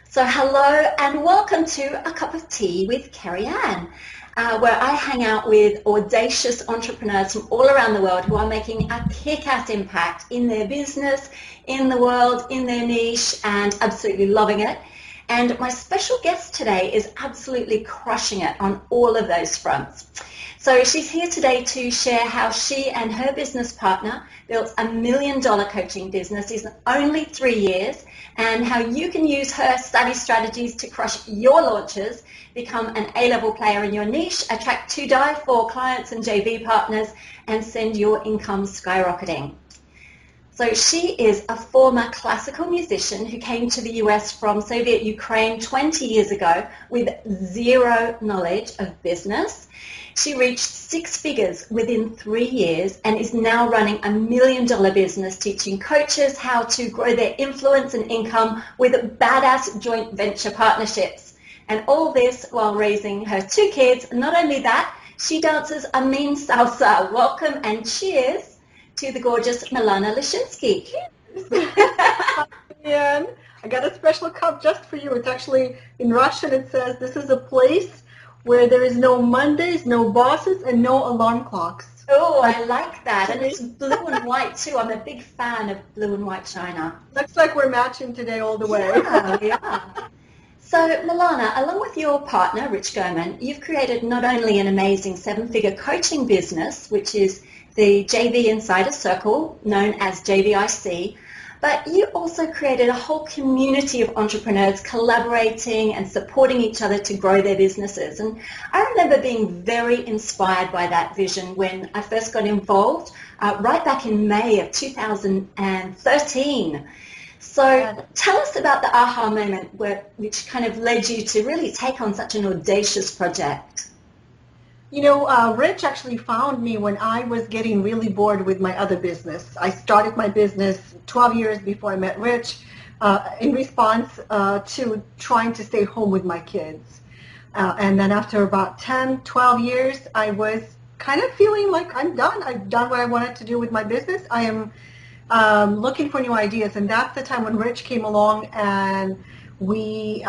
So hello and welcome to A Cup of Tea with Kerrianne, where I hang out with audacious entrepreneurs from all around the world who are making a kick-ass impact in their business, in the world, in their niche, and absolutely loving it. And my special guest today is absolutely crushing it on all of those fronts. So she's here today to share how she and her business partner built $1 million coaching business in only 3 years, and how you can use her savvy strategies to crush your launches, become an A-level player in your niche, attract to die for clients and JV partners, and send your income skyrocketing. So she is a former classical musician who came to the US from Soviet Ukraine 20 years ago with zero knowledge of business. She reached 6 figures within 3 years and is now running $1 million business teaching coaches how to grow their influence and income with badass joint venture partnerships. And all this while raising her 2 kids. Not only that, she dances a mean salsa. Welcome and cheers to the gorgeous Milana Leshinsky. And I got a special cup just for you. It's actually in Russian. It says, "This is a place where there is no Mondays, no bosses, and no alarm clocks." Oh, I like that. And it's blue and white too. I'm a big fan of blue and white china. Looks like we're matching today all the way. Yeah, we are. So, Milana, along with your partner, Rich Goman, you've created not only an amazing 7-figure coaching business, which is the JV Insider Circle, known as JVIC, but you also created a whole community of entrepreneurs collaborating and supporting each other to grow their businesses. And I remember being very inspired by that vision when I first got involved, right back in May of 2013. So tell us about the aha moment which kind of led you to really take on such an audacious project. You know, Rich actually found me when I was getting really bored with my other business. I started my business 12 years before I met Rich in response to trying to stay home with my kids. And then after about 10, 12 years, I was kind of feeling like I'm done. I've done what I wanted to do with my business. I am looking for new ideas. And that's the time when Rich came along, and he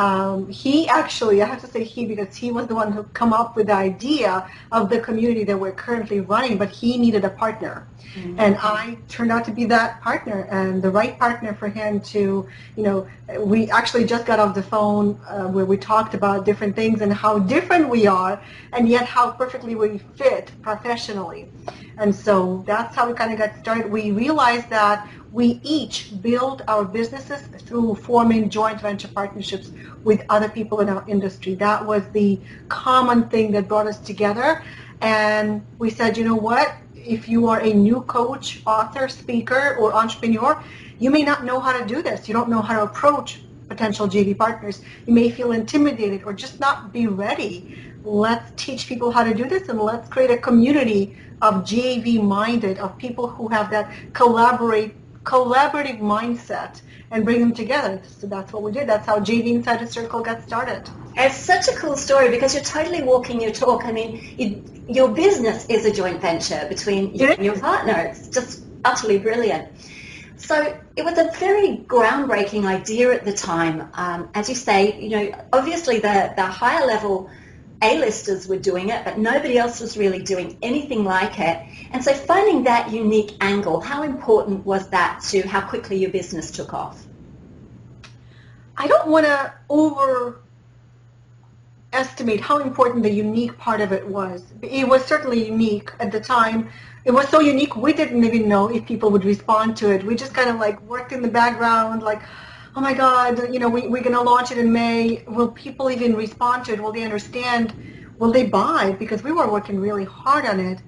actually, I have to say he, because he was the one who come up with the idea of the community that we're currently running, but he needed a partner. Mm-hmm. And I turned out to be that partner and the right partner for him to, we actually just got off the phone where we talked about different things and how different we are, and yet how perfectly we fit professionally. And so that's how we kind of got started. We realized that we each build our businesses through forming joint venture partnerships with other people in our industry. That was the common thing that brought us together. And we said, you know what? If you are a new coach, author, speaker, or entrepreneur, you may not know how to do this. You don't know how to approach potential JV partners. You may feel intimidated or just not be ready. Let's teach people how to do this, and let's create a community of JV-minded, of people who have that collaborative mindset, and bring them together. So that's what we did. That's how JV Insider Circle got started. It's such a cool story because you're totally walking your talk. I mean, your business is a joint venture between you and your partner. It's just utterly brilliant. So it was a very groundbreaking idea at the time. As you say, obviously the higher level A-listers were doing it, but nobody else was really doing anything like it. And so finding that unique angle, how important was that to how quickly your business took off? I don't want to overestimate how important the unique part of it was. It was certainly unique at the time. It was so unique we didn't even know if people would respond to it. We just kind of like worked in the background, like, oh my God, we're going to launch it in May. Will people even respond to it? Will they understand? Will they buy? Because we were working really hard on it.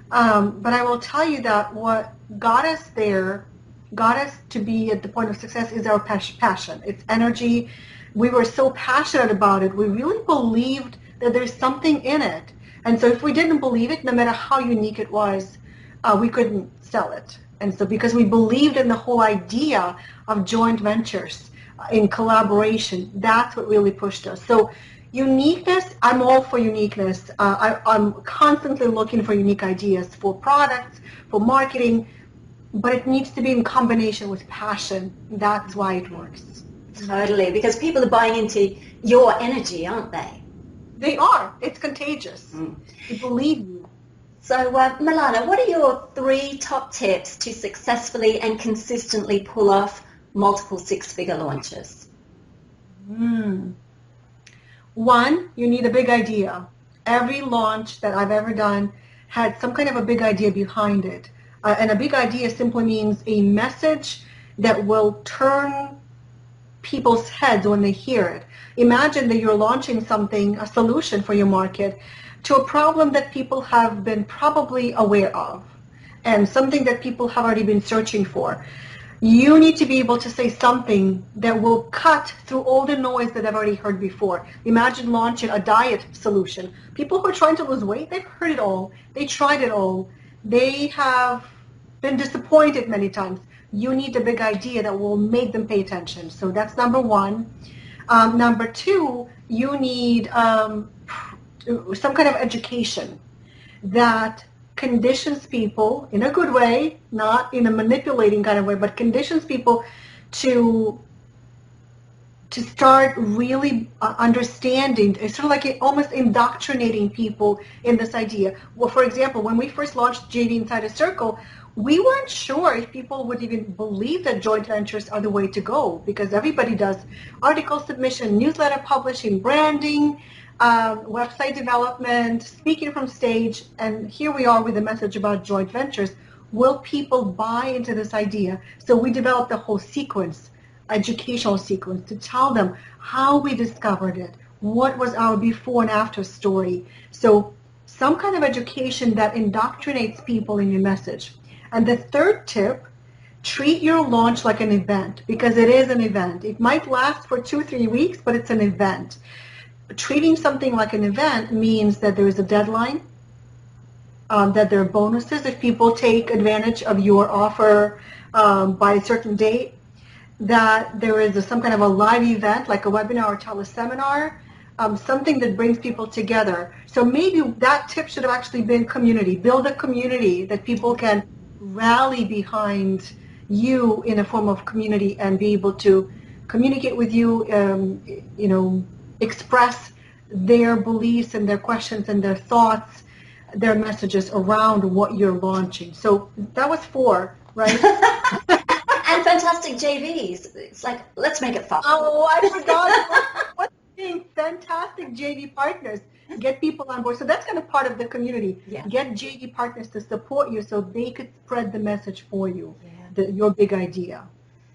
But I will tell you that what got us there, got us to be at the point of success, is our passion. It's energy. We were so passionate about it. We really believed that there's something in it. And so if we didn't believe it, no matter how unique it was, we couldn't sell it. And so because we believed in the whole idea of joint ventures in collaboration, that's what really pushed us. So uniqueness, I'm all for uniqueness. I'm constantly looking for unique ideas for products, for marketing, but it needs to be in combination with passion. That's why it works. Totally, because people are buying into your energy, aren't they? They are. It's contagious. They believe you. So, Milana, what are your 3 top tips to successfully and consistently pull off multiple 6-figure launches? 1, you need a big idea. Every launch that I've ever done had some kind of a big idea behind it. And a big idea simply means a message that will turn people's heads when they hear it. Imagine that you're launching something, a solution for your market, to a problem that people have been probably aware of and something that people have already been searching for. You need to be able to say something that will cut through all the noise that I've already heard before. Imagine launching a diet solution. People who are trying to lose weight, they've heard it all. They tried it all. They have been disappointed many times. You need a big idea that will make them pay attention. So that's number 1. Number 2, you need some kind of education that conditions people in a good way, not in a manipulating kind of way, but conditions people to start really understanding. It's sort of like almost indoctrinating people in this idea. Well, for example, when we first launched JV Inside a Circle, we weren't sure if people would even believe that joint ventures are the way to go, because everybody does article submission, newsletter publishing, branding, website development, speaking from stage, and here we are with a message about joint ventures. Will people buy into this idea? So we developed a whole sequence, educational sequence, to tell them how we discovered it, what was our before and after story. So some kind of education that indoctrinates people in your message. And the 3rd tip, treat your launch like an event, because it is an event. It might last for 2-3 weeks, but it's an event. Treating something like an event means that there is a deadline, that there are bonuses if people take advantage of your offer by a certain date, that there is some kind of a live event like a webinar or teleseminar, something that brings people together. So maybe that tip should have actually been community. Build a community that people can rally behind you in a form of community and be able to communicate with you, express their beliefs and their questions and their thoughts, their messages around what you're launching. So that was 4, right? And fantastic JVs. It's like, let's make it fun. Oh, I forgot. What's being fantastic JV partners? Get people on board. So that's kind of part of the community. Yeah. Get JV partners to support you so they could spread the message for you, your big idea.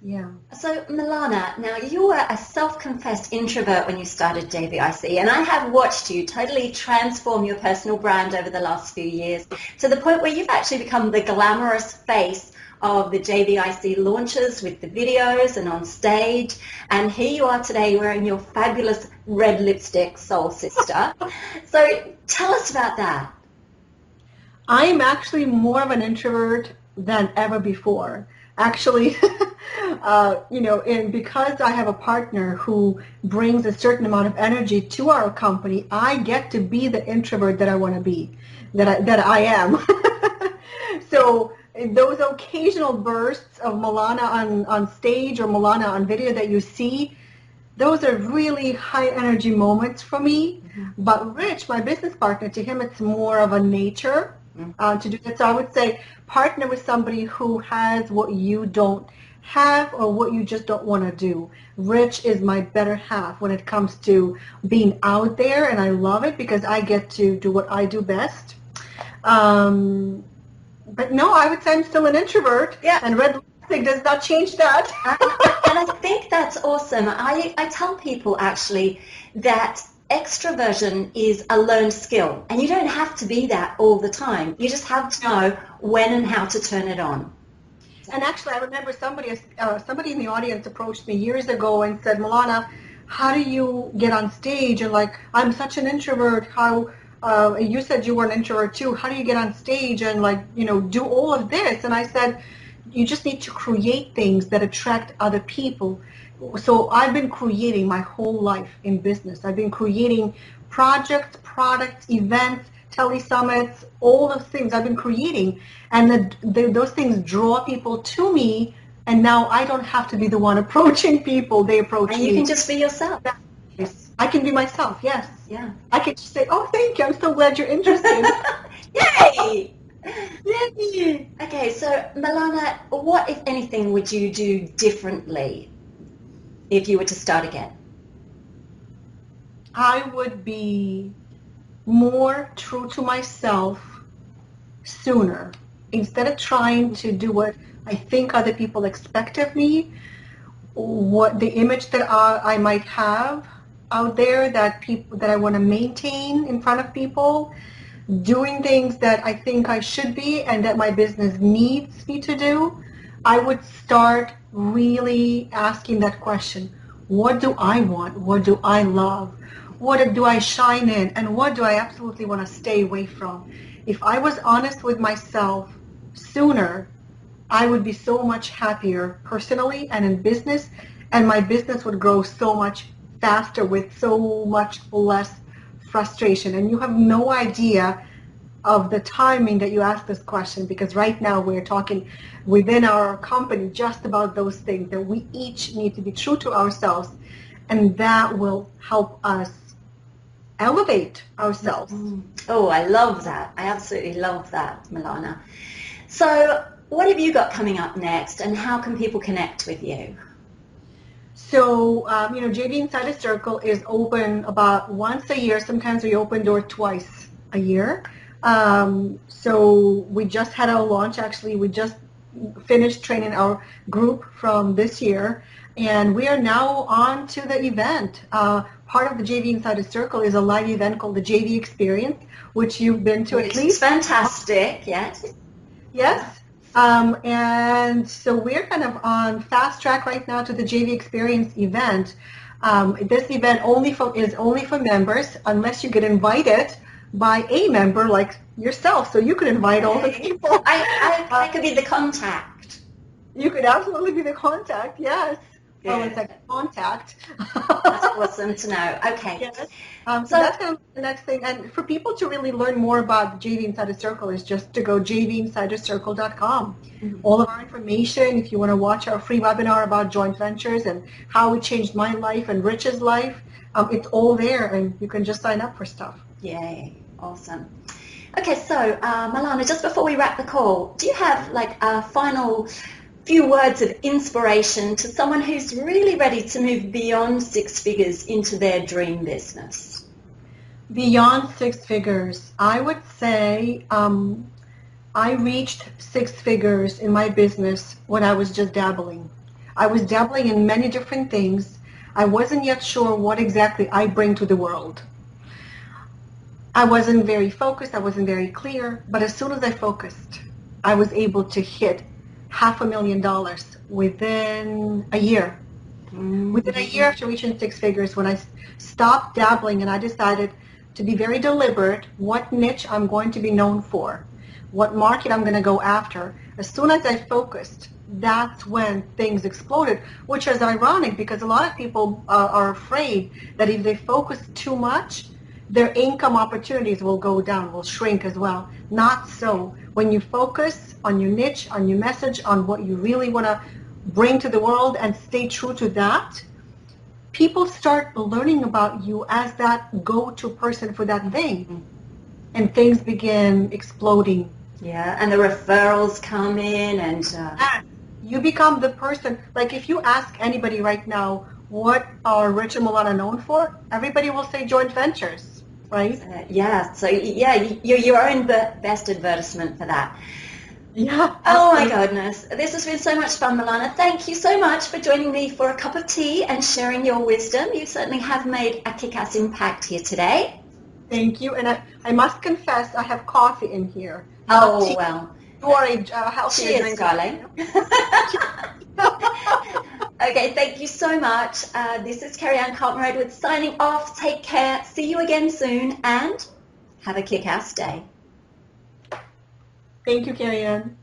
Yeah. So Milana, now you were a self-confessed introvert when you started JVIC, and I have watched you totally transform your personal brand over the last few years to the point where you've actually become the glamorous face of the JVIC launches with the videos and on stage, and here you are today wearing your fabulous red lipstick, Soul Sister. So tell us about that. I'm actually more of an introvert than ever before. Actually, and because I have a partner who brings a certain amount of energy to our company, I get to be the introvert that I want to be, that I am. So those occasional bursts of Milana on stage or Milana on video that you see, those are really high energy moments for me. Mm-hmm. But Rich, my business partner, to him it's more of a nature to do that. So I would say partner with somebody who has what you don't have or what you just don't want to do. Rich is my better half when it comes to being out there, and I love it because I get to do what I do best. But no, I would say I'm still an introvert. Yeah. And red lipstick does not change that. And I think that's awesome. I tell people actually that extroversion is a learned skill, and you don't have to be that all the time. You just have to know when and how to turn it on. And actually, I remember somebody in the audience approached me years ago and said, Milana, how do you get on stage? And like, I'm such an introvert. How you said you were an introvert too. How do you get on stage and do all of this? And I said, you just need to create things that attract other people. So I've been creating my whole life in business. I've been creating projects, products, events, telesummits, all those things I've been creating. And those things draw people to me And now I don't have to be the one approaching people. They approach me. And you can just be yourself. Yes. I can be myself, yes. Yeah. I can just say, oh, thank you. I'm so glad you're interested. Yay! Yay! Okay, so Milana, what, if anything, would you do differently if you were to start again? I would be more true to myself sooner. Instead of trying to do what I think other people expect of me, what the image that I might have out there that I want to maintain in front of people, doing things that I think I should be and that my business needs me to do, I would start really asking that question. What do I want? What do I love? What do I shine in? And what do I absolutely want to stay away from? If I was honest with myself sooner, I would be so much happier personally and in business, and my business would grow so much faster with so much less frustration. And you have no idea of the timing that you asked this question, because right now we're talking within our company just about those things, that we each need to be true to ourselves, and that will help us elevate ourselves. Oh, I love that. I absolutely love that, Milana. So what have you got coming up next, and how can people connect with you? So, JV Inside a Circle is open about once a year. Sometimes we open door twice a year. So we just had our launch. Actually, we just finished training our group from this year, and we are now on to the event. Part of the JV Inside a Circle is a live event called the JV Experience, which you've been to at least. Fantastic, yes. Yes. And so we're kind of on fast track right now to the JV Experience event. This event is only for members unless you get invited by a member like yourself. So you could invite all the people. I could be the contact. You could absolutely be the contact, yes. Good. Oh, it's like a contact. That's awesome to know. Okay. Yes. So that's kind of the next thing. And for people to really learn more about JV Inside a Circle is just to go jvinsidercircle.com. Mm-hmm. All of our information, if you want to watch our free webinar about joint ventures and how it changed my life and Rich's life, it's all there, and you can just sign up for stuff. Yay. Awesome. Okay, so Milana, just before we wrap the call, do you have like a final few words of inspiration to someone who's really ready to move beyond six figures into their dream business? Beyond six figures, I would say I reached six figures in my business when I was just dabbling. I was dabbling in many different things. I wasn't yet sure what exactly I bring to the world. I wasn't very focused. I wasn't very clear. But as soon as I focused, I was able to hit $500,000 within a year. Mm-hmm. Within a year after reaching six figures, when I stopped dabbling and I decided to be very deliberate what niche I'm going to be known for, what market I'm going to go after. As soon as I focused, that's when things exploded, which is ironic because a lot of people are afraid that if they focus too much, their income opportunities will go down, will shrink as well. Not so. When you focus on your niche, on your message, on what you really want to bring to the world and stay true to that, people start learning about you as that go-to person for that thing. And things begin exploding. Yeah, and the referrals come in and... You become the person, like if you ask anybody right now, what are Rich and Milana known for? Everybody will say joint ventures, right? Yeah, so yeah, you're your own best advertisement for that. Yeah. Oh my goodness. This has been so much fun, Milana. Thank you so much for joining me for a cup of tea and sharing your wisdom. You certainly have made a kick-ass impact here today. Thank you. And I must confess, I have coffee in here. Oh, well. You are a healthy Cheers, drink. darling. Okay, thank you so much. This is Kerrianne Cartmer-Edwards signing off. Take care. See you again soon and have a kick-ass day. Thank you, Kerrianne.